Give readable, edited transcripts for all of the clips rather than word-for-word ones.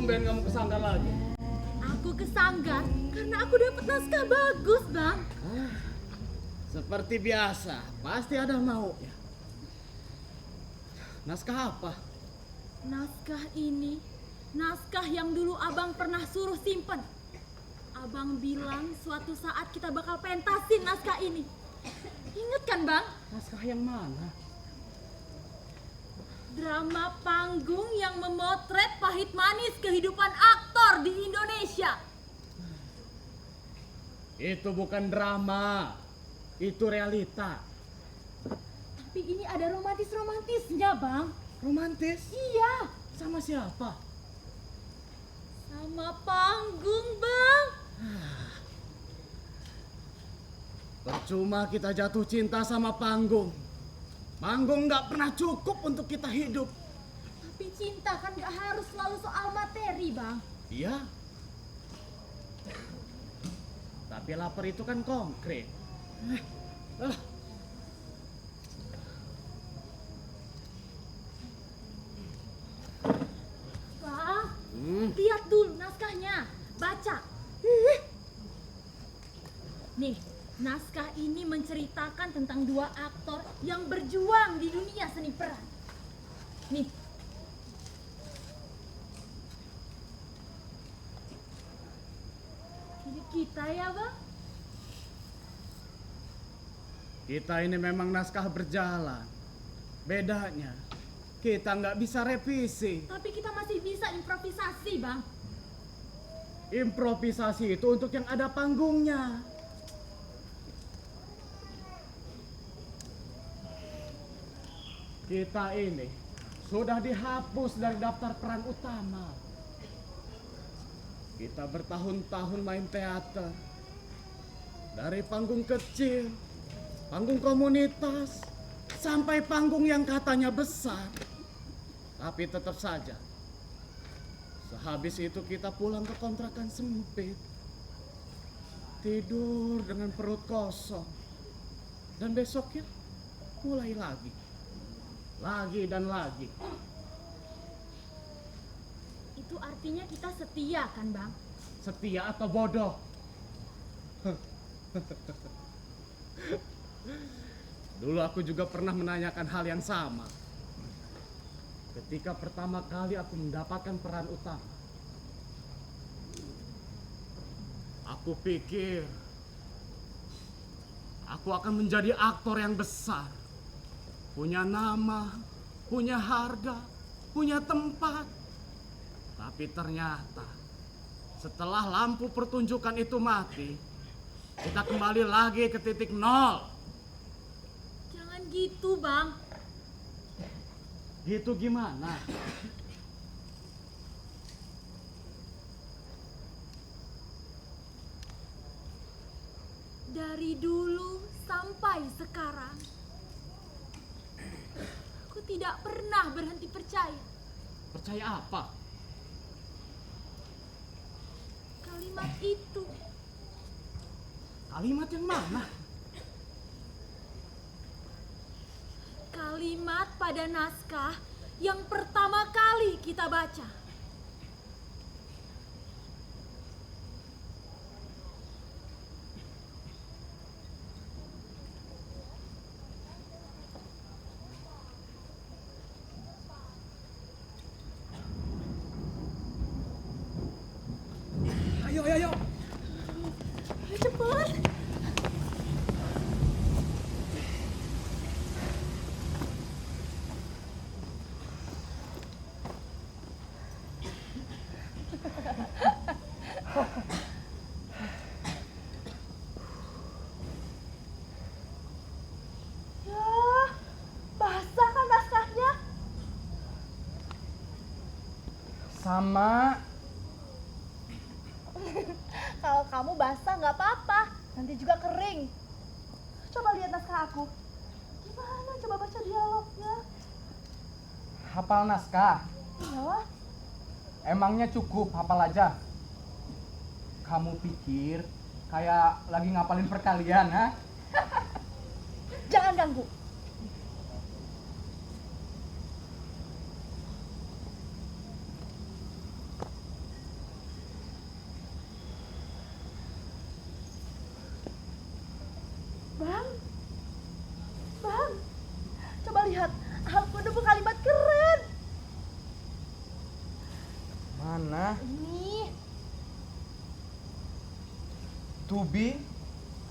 Tumben kamu kesanggar lagi. Aku kesanggar karena aku dapat naskah bagus, Bang. Seperti biasa, pasti ada maunya. Naskah apa? Naskah ini, naskah yang dulu Abang pernah suruh simpen. Abang bilang suatu saat kita bakal pentasin naskah ini. Ingat kan, Bang? Naskah yang mana? Drama panggung yang memotret pahit manis kehidupan aktor di Indonesia. Itu bukan drama, itu realita. Tapi ini ada romantis-romantisnya, Bang. Romantis? Iya, Sama siapa? sama panggung, Bang. Percuma kita jatuh cinta sama panggung. Panggung nggak pernah cukup untuk kita hidup. Tapi cinta kan gak harus selalu soal materi, Bang. Iya. Tapi lapar itu kan konkret. Ah. Bang, lihat dulu naskahnya. Baca. Nih, naskah ini menceritakan tentang dua aktor yang berjuang di dunia seni peran. Nih. Ini kita ya, Bang? Kita ini memang naskah berjalan. Bedanya, kita nggak bisa revisi. Tapi kita masih bisa improvisasi, Bang. Improvisasi itu untuk yang ada panggungnya. Kita ini sudah dihapus dari daftar peran utama. Kita bertahun-tahun main teater. Dari panggung kecil, panggung komunitas, sampai panggung yang katanya besar. Tapi tetap saja, sehabis itu kita pulang ke kontrakan sempit. Tidur dengan perut kosong. Dan besoknya mulai lagi. Lagi dan lagi. Itu artinya kita setia kan, Bang? Setia atau bodoh? Dulu aku juga pernah menanyakan hal yang sama. Ketika pertama kali aku mendapatkan peran utama. Aku pikir aku akan menjadi aktor yang besar. Punya nama, punya harga, punya tempat. Tapi ternyata setelah lampu pertunjukan itu mati, kita kembali lagi ke titik nol. Jangan gitu, Bang. Gitu gimana? Dari dulu sampai sekarang, aku tidak pernah berhenti percaya. Percaya apa? Kalimat itu, Kalimat yang mana? kalimat pada naskah yang pertama kali kita baca. Ayo, ayo, ayo. Cepat. Ya, basah kan naskahnya? Sama. Kalau kamu basah nggak apa-apa, nanti juga kering. Coba lihat naskah aku. Gimana? Coba baca dialognya. Hafal naskah? Ya, Emangnya cukup hafal aja? Kamu pikir kayak lagi ngapalin perkalian, ha? jangan ganggu. To be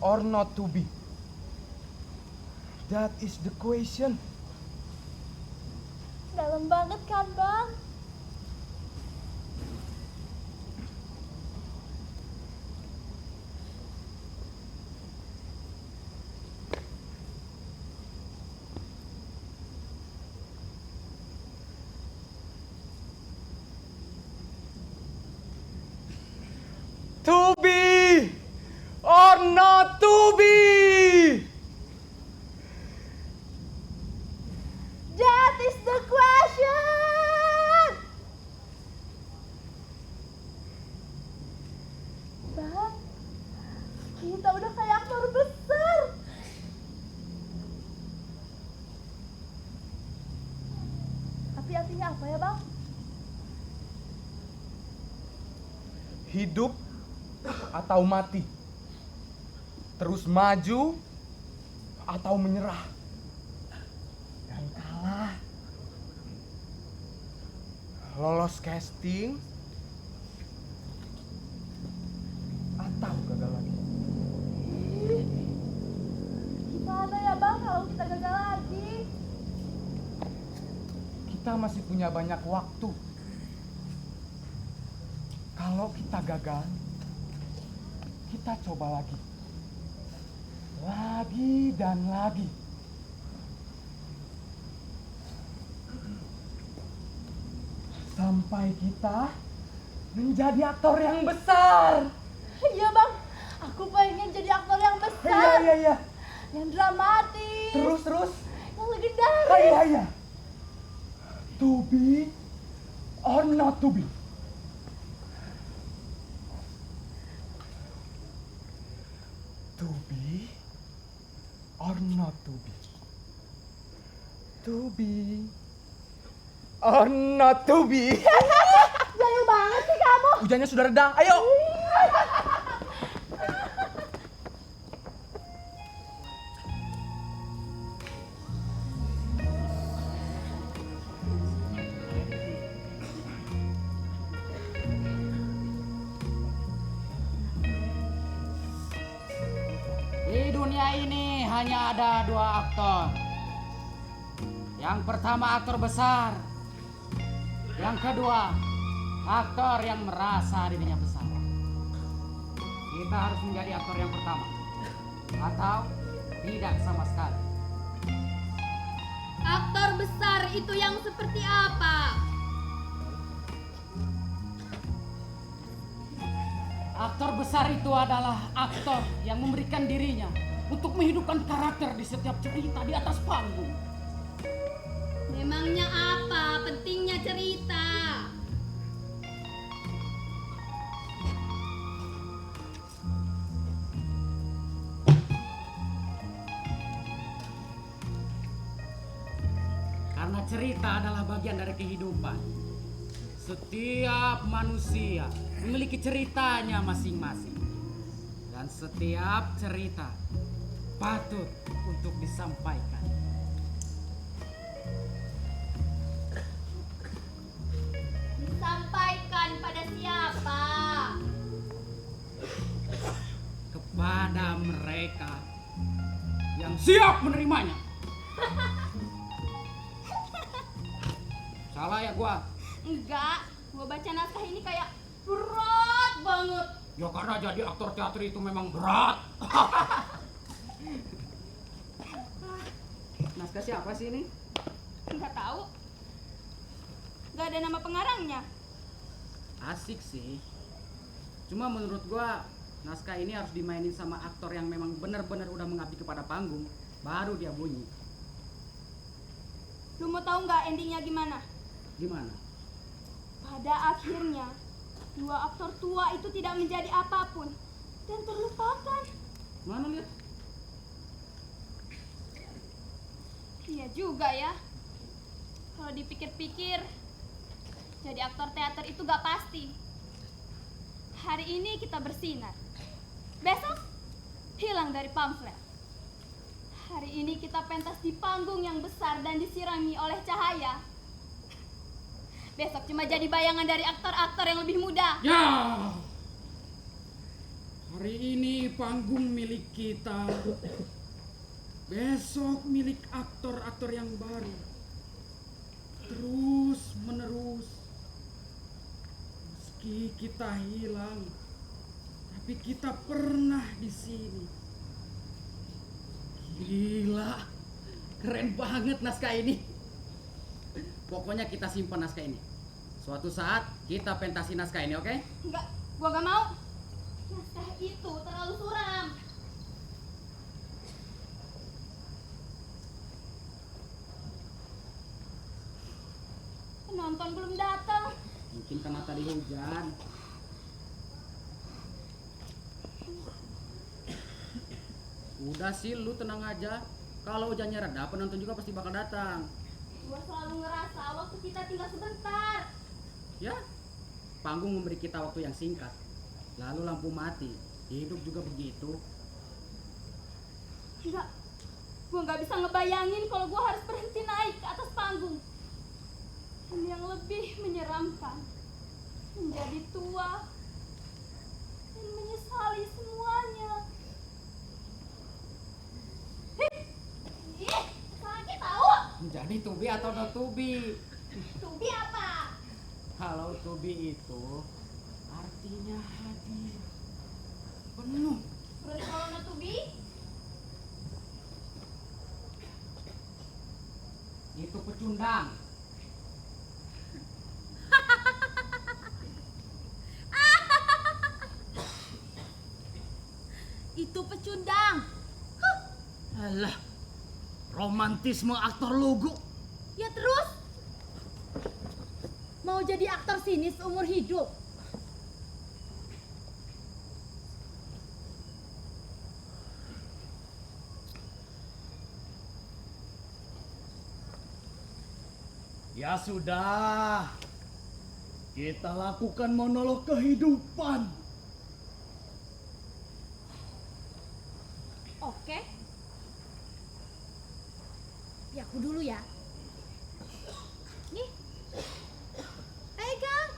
or not to be? That is the question. Dalam banget kan, Bang? To be or not to be? That is the question. Bang, kita udah kayak aktor besar. Tapi artinya apa ya, Bang? Hidup atau mati? Terus maju atau menyerah? Dan kalah? Lolos casting atau gagal lagi? Gimana ya, Bang, kalau kita gagal lagi? Kita masih punya banyak waktu. Kalau kita gagal, kita coba lagi. Lagi dan lagi. Sampai kita menjadi aktor yang besar. Iya, Bang, aku pengen jadi aktor yang besar, Iya. yang dramatis, Terus. yang legendaris. Iya. To be or not to be? To be or not to be? To be or not to be? Jahil banget sih kamu. Hujannya sudah reda, ayo! Di dunia ini hanya ada dua aktor. Yang pertama aktor besar. Yang kedua aktor yang merasa dirinya besar. Kita harus menjadi aktor yang pertama. Atau tidak sama sekali. Aktor besar itu yang seperti apa? Aktor besar itu adalah aktor yang memberikan dirinya untuk menghidupkan karakter di setiap cerita di atas panggung. Memangnya apa pentingnya cerita? Karena cerita adalah bagian dari kehidupan. Setiap manusia memiliki ceritanya masing-masing. Dan setiap cerita patut untuk disampaikan. Disampaikan pada siapa? Kepada mereka yang siap menerimanya. Salah ya gua? Enggak, gua baca naskah ini kayak berat banget. Ya karena jadi aktor teater itu memang berat. Naskah siapa sih ini? Enggak tahu. Enggak ada nama pengarangnya. Asik sih. Cuma menurut gua naskah ini harus dimainin sama aktor yang memang benar-benar udah mengabdi kepada panggung, baru dia bunyi. Lu mau tahu nggak endingnya gimana? Gimana? Pada akhirnya, dua aktor tua itu tidak menjadi apapun dan terlupakan. Mana lihat? Iya juga ya. Kalau dipikir-pikir, jadi aktor teater itu gak pasti. Hari ini kita bersinar, besok hilang dari pamflet. Hari ini kita pentas di panggung yang besar dan disirami oleh cahaya. Besok cuma jadi bayangan dari aktor-aktor yang lebih muda. Ya. Hari ini panggung milik kita, besok milik aktor-aktor yang baru. Terus menerus. Meski kita hilang, tapi kita pernah di sini. Gila, keren banget naskah ini. Pokoknya kita simpan naskah ini. Suatu saat kita pentasi naskah ini, oke? Enggak, gua gak mau. Naskah itu terlalu suram. Penonton belum datang. Mungkin karena tadi hujan. Udah sih, lu tenang aja. Kalau hujannya reda, penonton juga pasti bakal datang. Gua selalu ngerasa waktu kita tinggal sebentar. Ya, panggung memberi kita waktu yang singkat. Lalu lampu mati. Hidup juga begitu. Enggak, gua nggak bisa ngebayangin kalau gua harus berhenti naik ke atas panggung. Dan yang lebih menyeramkan, menjadi tua dan menyesali semuanya. Ih, sakit tahu. Jadi tubi atau no tubi? Tubi apa? Kalau tubi itu artinya hadir. Penuh. Terus kalau no tubi? Itu pecundang. Itu pecundang. Alah, romantisme aktor logo. Ya terus? Mau jadi aktor sinis umur hidup? Ya sudah, kita lakukan monolog kehidupan. Oke. Ya aku dulu ya. Nih. Pegang.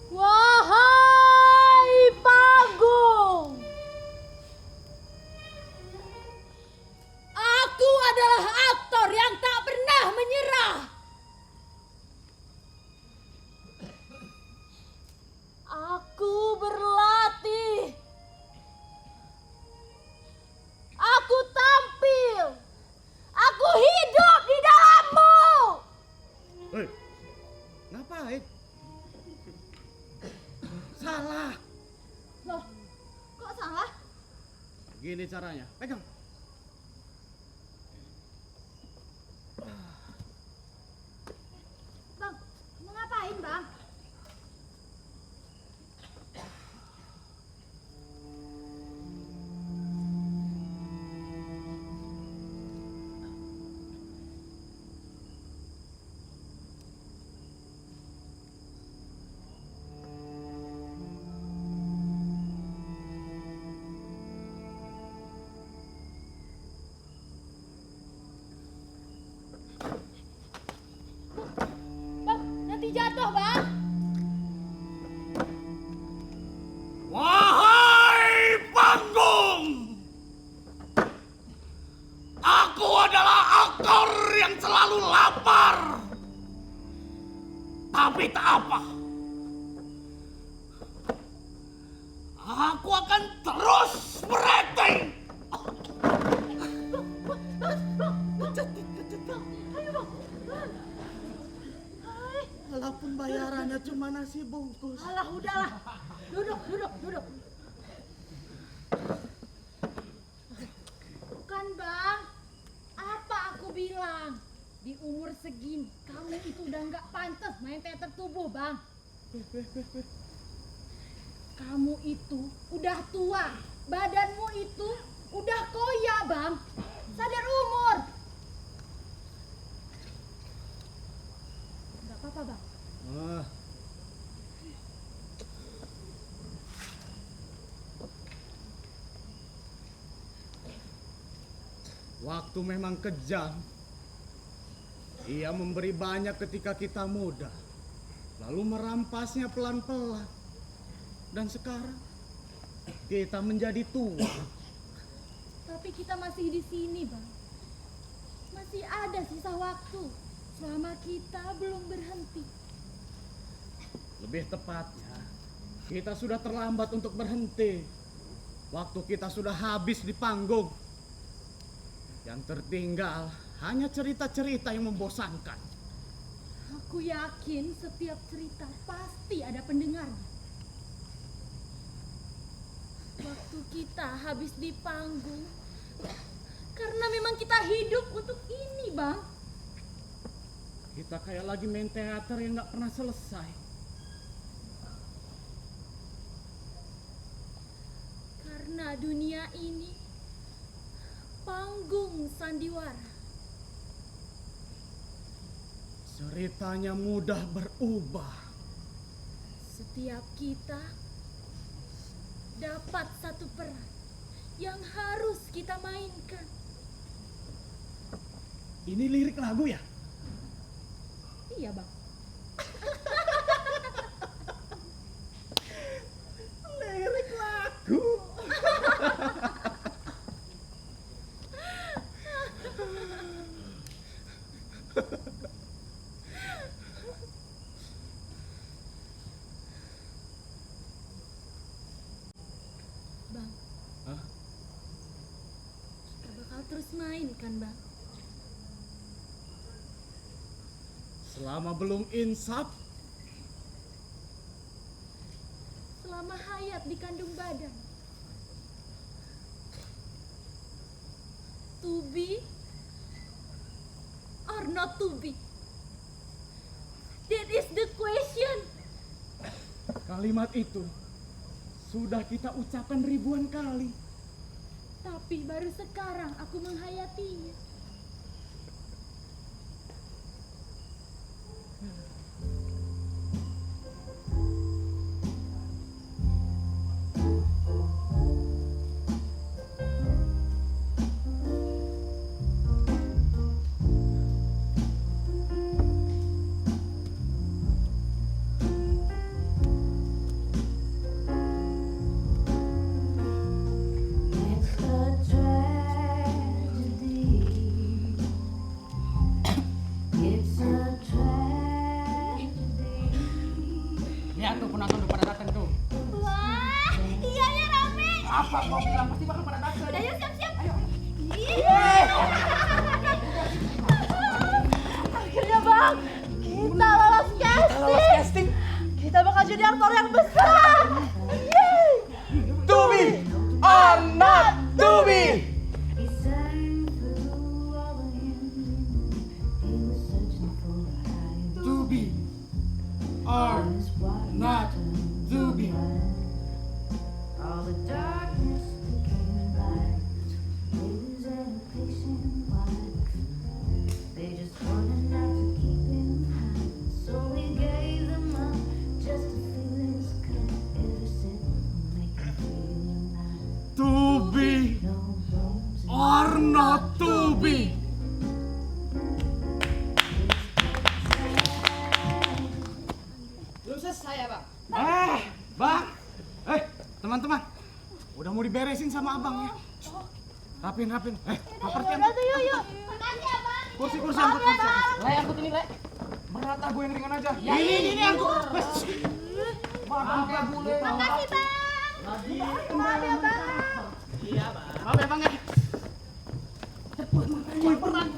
Wahai panggung, aku adalah aktor yang tak pernah menyerah. Aku berlatih. Aku tampil. Aku hidup di dalammu. Hei, ngapain? Salah. Loh, kok salah? Gini caranya, pegang. Bang, mau ngapain bang? Bang, nanti jatuh bang. Wahai panggung, aku adalah aktor yang selalu lapar. Tapi tak apa. Aku akan terus berakting. Walaupun bayarannya cuma nasi bungkus. Alah udahlah. Duduk. Bukan bang. Apa aku bilang? Di umur segini, kamu itu udah nggak pantas main teater tubuh bang. Kamu itu udah tua, badanmu itu udah koya, Bang. Sadar umur. Gak apa-apa, Bang. Ah. Waktu memang kejam. Ia memberi banyak ketika kita muda, lalu merampasnya pelan-pelan. Dan sekarang kita menjadi tua. Tapi kita masih di sini, Bang. Masih ada sisa waktu selama kita belum berhenti. Lebih tepatnya, kita sudah terlambat untuk berhenti. Waktu kita sudah habis di panggung. Yang tertinggal hanya cerita-cerita yang membosankan. Aku yakin setiap cerita pasti ada pendengarnya. Waktu kita habis di panggung, karena memang kita hidup untuk ini, Bang. Kita kayak lagi main teater yang gak pernah selesai. Karena dunia ini panggung sandiwara. Ceritanya mudah berubah. Setiap kita dapat satu peran yang harus kita mainkan. Ini lirik lagu ya? Iya, Bang. Lirik lagu. Bang, Hah? kita bakal terus main kan, Bang? Selama belum insaf, Selama hayat di kandung badan. To be or not to be? That is the question. kalimat itu sudah kita ucapkan ribuan kali. Tapi baru sekarang aku menghayatinya. Lihat tuh penonton udah pada datang tuh. Wah, iya ya rame. Apa mau bilang pasti bakal pada datang. Ayo siap-siap. Ayo. Akhirnya, Bang, kita lolos casting. Kita bakal jadi aktor yang besar. Yeay. To be or not to be? To be or not to be. All the darkness became light. They lose any patient life. They just wanted not to keep him high. So we gave them up just to feel his cut. Ever since make him feel alive. To be No bones in or not to be. Belum selesai ya, Bang? Bang. Teman-teman. Udah mau diberesin sama abang ya. Rapin. Properti Yuk. Makasih ya, Bang. kursi angkut kursi. Le, angkut ini, Le. Berat ah, gue yang ringan aja. Ini angkut. Badan kayak bule. Makasih, Bang. Maaf ya, Bang. Maaf ya bang ya. Bang!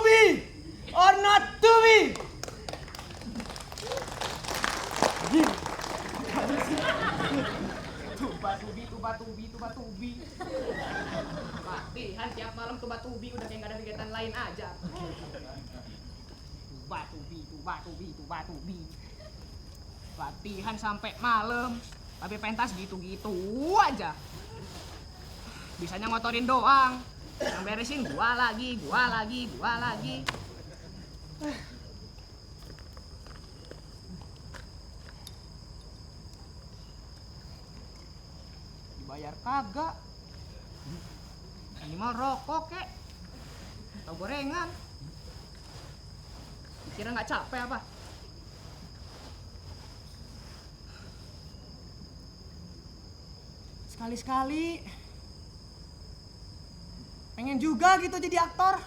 be or not to be? Tuba-tubi. Latihan tiap malam tuba-tubi udah kayak gak ada kegiatan lain aja. Tuba-tubi. Latihan sampai malam, tapi pentas gitu-gitu aja. Bisanya ngotorin doang. Yang beresin gua lagi. Dibayar kagak. Minimal rokok kek. Atau gorengan. Kira nggak capek apa? Sekali-sekali pengen juga gitu jadi aktor.